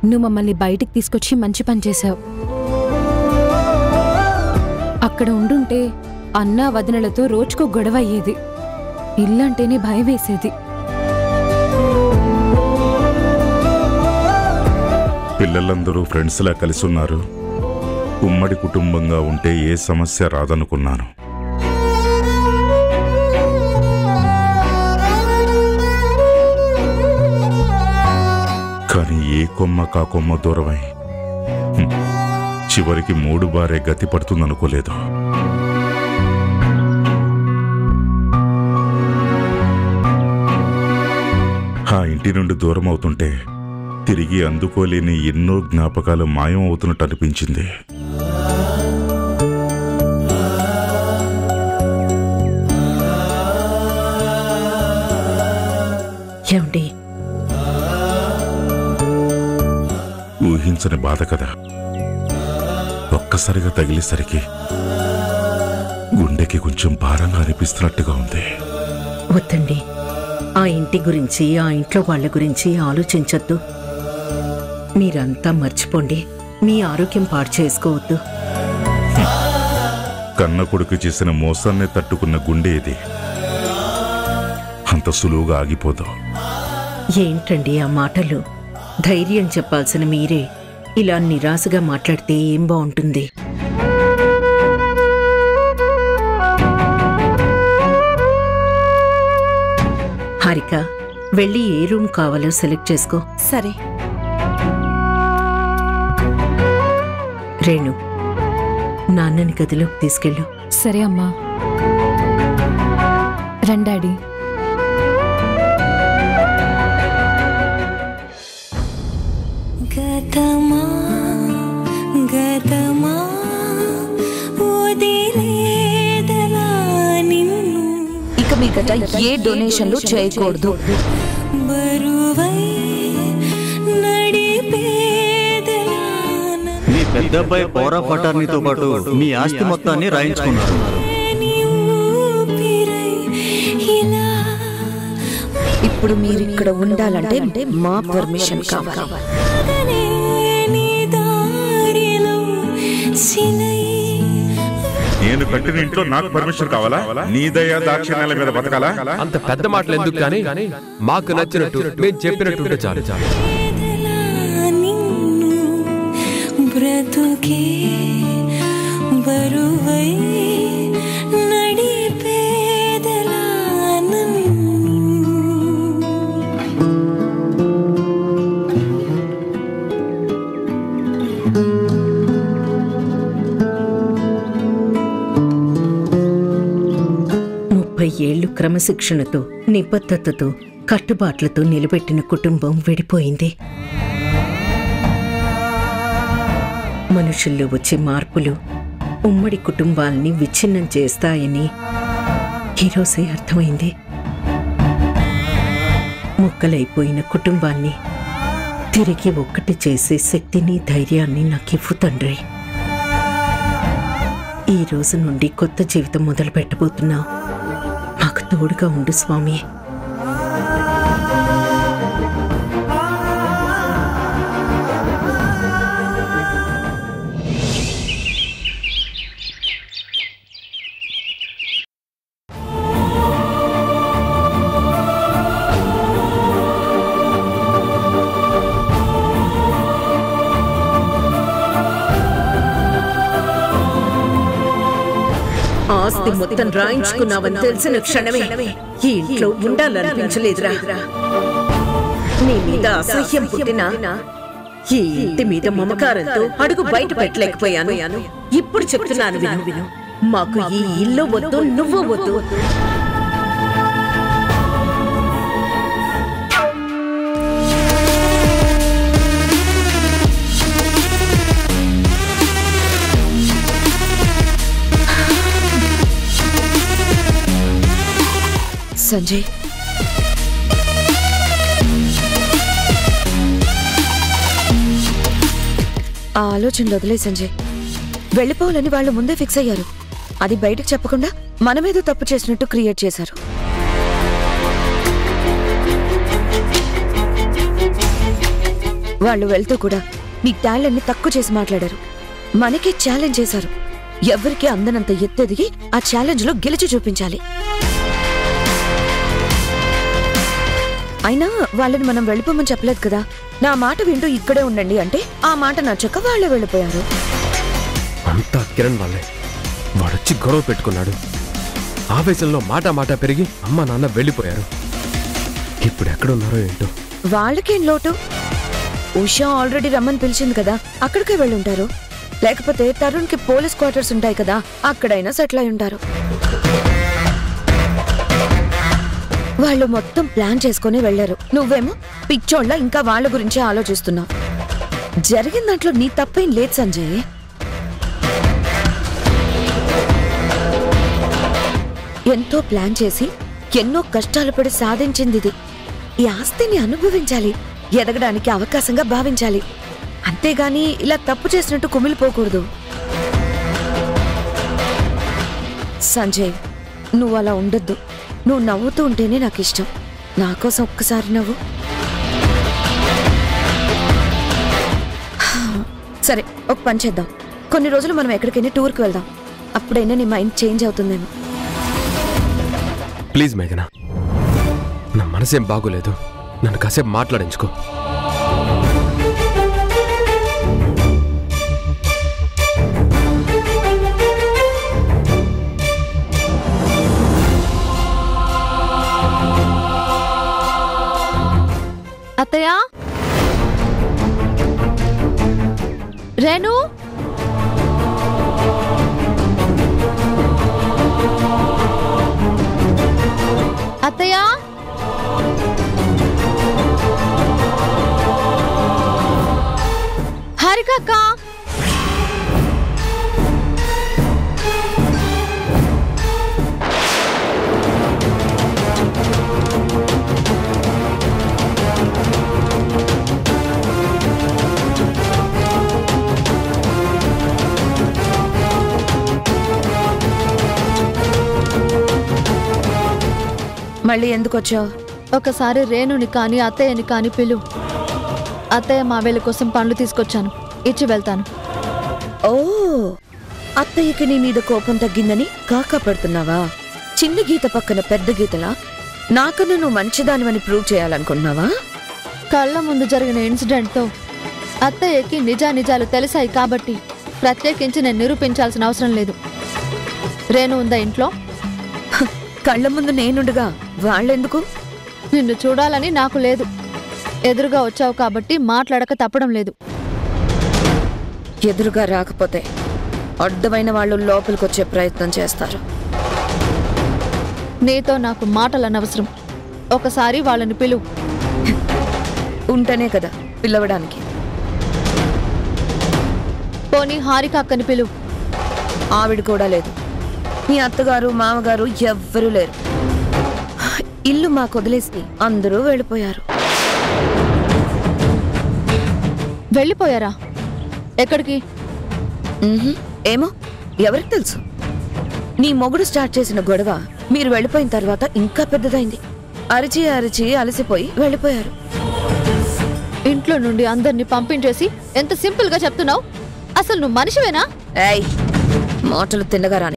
నువ్వు మమ్మల్ని బయటికి తీసుకొచ్చి మంచి పని చేశావు. అక్కడ ఉండుంటే అన్నా వదినలతో రోజుకో గొడవ అయ్యేది. ఇల్లంటేనే భయం వేసేది. పిల్లలందరూ ఫ్రెండ్స్లా కలిసి ఉన్నారు. ఉమ్మడి కుటుంబంగా ఉంటే ఏ సమస్య రాదనుకున్నాను. కానీ ఏ కొమ్మ కా కొమ్మ దూరమై చివరికి 3 బారే గతి పడుతుందనుకోలేదు. ఆ ఇంటి నుండి దూరం అవుతుంటే తిరిగి అందుకోలేని ఎన్నో జ్ఞాపకాలు మాయం అవుతున్నట్టు అనిపించింది. ఏమండి, ఊహించని బాధ కదా. ఒక్కసారిగా తగిలేసరికి గుండెకి కొంచెం భారంగా అనిపిస్తున్నట్టుగా ఉంది. వద్దండి, ఆ ఇంటి గురించి, ఆ ఇంట్లో వాళ్ళ గురించి ఆలోచించొద్దు. మీరంతా మర్చిపోండి. మీ ఆరోగ్యం పాడు చేసుకోవద్దు. కన్న కొడుకు చేసిన మోసాన్నే తట్టుకున్న గుండె ఇది. అంత సులువుగా ఆగిపోదు. ఏంటండి ఆ మాటలు? ధైర్యం చెప్పాల్సిన మీరే ఇలా నిరాశగా మాట్లాడితే ఏం బాగుంటుంది? హారిక, వెళ్ళి ఏ రూమ్ కావాలో సెలెక్ట్ చేసుకో. సరే. రేణు, నాన్నని గదిలోకి తీసుకెళ్ళు. సరే అమ్మా. రండాడి. గతమా గతమా వదిలేదలా నిన్ను. ఇక మీదట ఏ డొనేషన్లు చేయకూడదు. బరువై నడిపేదలా. మీ పెద్ద అబ్బాయి పవర్ ఆఫ్ అటార్నీతో పాటు మీ ఆస్తి మొత్తాన్ని రాయించుకున్నారు. ఇప్పుడు మీరు ఇక్కడ ఉండాలంటే మా పర్మిషన్ కావాలి. నేను కట్టిన ఇంట్లో నాకు పర్మిషన్ కావాలా? నీ దయ దాక్షిణ్యాల మీద బతకాలా? అంత పెద్ద మాటలు ఎందుకు కానీ మాకు నచ్చినట్టు మేము చెప్పినట్టు చాలు. బ్రతుకే బరువై నడిపేదలా నన్ను. ఏళ్లు క్రమశిక్షణతో, నిబద్ధతతో, కట్టుబాట్లతో నిలబెట్టిన కుటుంబం విడిపోయింది. మనుషుల్లో వచ్చే మార్పులు ఉమ్మడి కుటుంబాల్ని విచ్ఛిన్నం చేస్తాయని ఈరోజే అర్థమైంది. ముక్కలైపోయిన కుటుంబాన్ని తిరిగి ఒక్కటి చేసే శక్తిని, ధైర్యాన్ని నాకివ్వు తండ్రి. ఈ రోజు నుండి కొత్త జీవితం మొదలు పెట్టబోతున్నా. నాకు తోడుగా ఉండు స్వామి. ఆస్తి మొత్తం రాయించుకున్నావని తెలిసిన క్షణమే ఈ ఇంట్లో ఉండాలనిపించలేదురా. నీ మీద అసహ్యం పుట్టినా ఈ ఇంటి మీద మమకారంతో అడుగు బయట పెట్టలేకపోయాను. ఇప్పుడు చెప్తున్నాను విను. మాకు ఈ ఇల్లు వద్దు, నువ్వు వద్దు. సంజయ్, ఆ ఆలోచనలు వదిలే సంజయ్. వెళ్ళిపోవాలని వాళ్ళు ముందే ఫిక్స్ అయ్యారు. అది బయటకు చెప్పకుండా మనమేదో తప్పు చేసినట్టు క్రియేట్ చేశారు. వాళ్ళు వెళ్తూ కూడా నీ టాలెంట్ ని తక్కువ చేసి మాట్లాడారు. మనకే ఛాలెంజ్ చేశారు. ఎవరికి అందనంత ఎత్తెదిగి ఆ ఛాలెంజ్ లో గెలిచి చూపించాలి. అయినా వాళ్ళని మనం వెళ్ళిపోమని చెప్పలేదు కదా. నా మాట వింటూ ఇక్కడే ఉండండి అంటే ఆ మాట నచ్చక వాళ్ళే వెళ్ళిపోయారు. అంతా కిరణ్ వాళ్ళే. వాడొచ్చి గొడవ పెట్టుకున్నాడు. ఆవేశంలో మాట పెరిగి అమ్మ నాన్న వెళ్ళిపోయారు. ఇప్పుడు ఎక్కడున్నారో ఏంటో. వాళ్ళకేం లోటు? ఉషా ఆల్రెడీ రమ్మని పిలిచింది కదా, అక్కడికే వెళ్ళుంటారు. లేకపోతే తరుణ్ కి పోలీస్ క్వార్టర్స్ ఉంటాయి కదా, అక్కడైనా సెటిల్ అయి ఉంటారు. వాళ్ళు మొత్తం ప్లాన్ చేసుకుని వెళ్లారు. నువ్వేమో పిచ్చోళ్ళ ఇంకా వాళ్ళ గురించి ఆలోచిస్తున్నావు. జరిగిన దాంట్లో నీ తప్పేం లేదు సంజయ్. ఎంతో ప్లాన్ చేసి ఎన్నో కష్టాలు పడి సాధించింది ఇది. ఈ ఆస్తిని అనుభవించాలి, ఎదగడానికి అవకాశంగా భావించాలి. అంతేగాని ఇలా తప్పు చేసినట్టు కుమిలిపోకూడదు. సంజయ్, నువ్వు అలా ఉండొద్దు. నువ్వు నవ్వుతూ ఉంటేనే నాకు ఇష్టం. నా కోసం ఒక్కసారి నవ్వు. సరే, ఒక పని చేద్దాం. కొన్ని రోజులు మనం ఎక్కడికైనా టూర్కి వెళ్దాం. అప్పుడైనా నీ మైండ్ చేంజ్ అవుతుందేమో. ప్లీజ్ మేఘనా, నా మనసేం బాగోలేదు. నన్ను కాసేపు మాట్లాడించుకో. అత్తయ్య, రేణు, అత్తయ్య, హారిక అక్క, మళ్ళీ ఎందుకు వచ్చావు? ఒకసారి రేణుని కాని అత్తయ్యని కాని పిలు. అత్తయ్య మావేళ్ళ కోసం పండ్లు తీసుకొచ్చాను, ఇచ్చి వెళ్తాను. ఓ, అత్తయ్యకి నీ మీద కోపం తగ్గిందని కాకా పడుతున్నావా? చిన్న గీత పక్కన పెద్ద గీతలా నాకన్నా నువ్వు మంచిదానివని ప్రూవ్ చేయాలనుకుంటున్నావా? కళ్ళ ముందు జరిగిన ఇన్సిడెంట్తో అత్తయ్యకి నిజానిజాలు తెలిసాయి కాబట్టి ప్రత్యేకించి నేను నిరూపించాల్సిన అవసరం లేదు. రేణు ఉందా ఇంట్లో? కళ్ళ ముందు నేనుండగా వాళ్ళెందుకు? నిన్ను చూడాలని నాకు లేదు. ఎదురుగా వచ్చావు కాబట్టి మాట్లాడక తప్పడం లేదు. ఎదురుగా రాకపోతే అడ్డమైన వాళ్ళు లోపలికొచ్చే ప్రయత్నం చేస్తారు. నీతో నాకు మాటలనవసరం. ఒకసారి వాళ్ళని పిలువు. ఉంటేనే కదా పిలవడానికి. పోనీ హారిక అక్కని పిలువు. ఆవిడ కూడా లేదు. మీ అత్తగారు మామగారు ఎవ్వరూ లేరు. ఇల్లు మాకు వదిలేసి అందరూ వెళ్ళిపోయారు. వెళ్ళిపోయారా? ఎక్కడికి? ఏమో, ఎవరికి తెలుసు. నీ మొగుడు స్టార్ట్ చేసిన గొడవ మీరు వెళ్ళిపోయిన తర్వాత ఇంకా పెద్దదైంది. అరిచి అరిచి అలసిపోయి వెళ్ళిపోయారు. ఇంట్లో నుండి అందరినీ పంపించేసి ఎంత సింపుల్ గా చెప్తున్నావు? అసలు నువ్వు మనిషివేనా? ఏయ్, మాటలు తిన్నగా రాని.